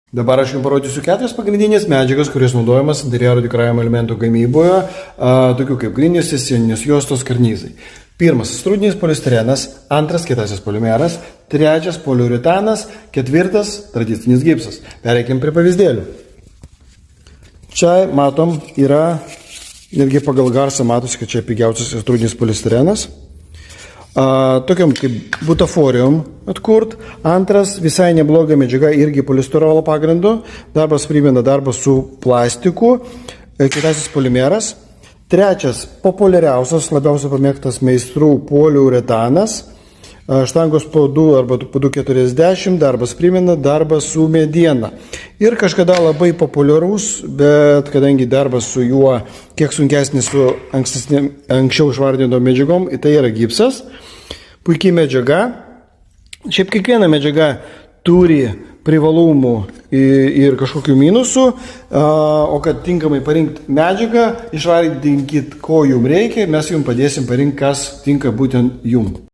Dabar aš jums parodysiu 4 pagrindinės medžiagas, kurios naudojamas interjero dekoravimo elementų gamyboje, tokių kaip grindys, sieninės juostos, karnizai. Pirmas – strudinis polistirenas, antras – kietasis polimeras, trečias – poliuretanas, ketvirtas – tradicinis gipsas. Pereikim prie pavyzdėlių. Čia matom, yra, netgi pagal garsą matosi, kad čia pigiausias strudinis polistirenas. Tokiam kaip butaforijom atkurt. Antras, visai nebloga medžiaga, irgi polistirolo pagrindu. Darbas primena darbą su plastiku. Kietasis polimeras. Trečias, populiariausias, labiausiai pamėgtas meistrų poliuretanas. Štangos po 2 arba po 2,40, darbas primena darbą su mediena. Ir kažkada labai populiarus, bet kadangi darbas su juo kiek sunkesnis su anksčiau išvardintom medžiagom, tai yra gipsas. Puikiai medžiaga. Šiaip kiekviena medžiaga turi privalumų ir kažkokių minusų, o kad tinkamai parinkti medžiagą, išvardinkit, ko jums reikia, mes jums padėsim parinkti, kas tinka būtent jums.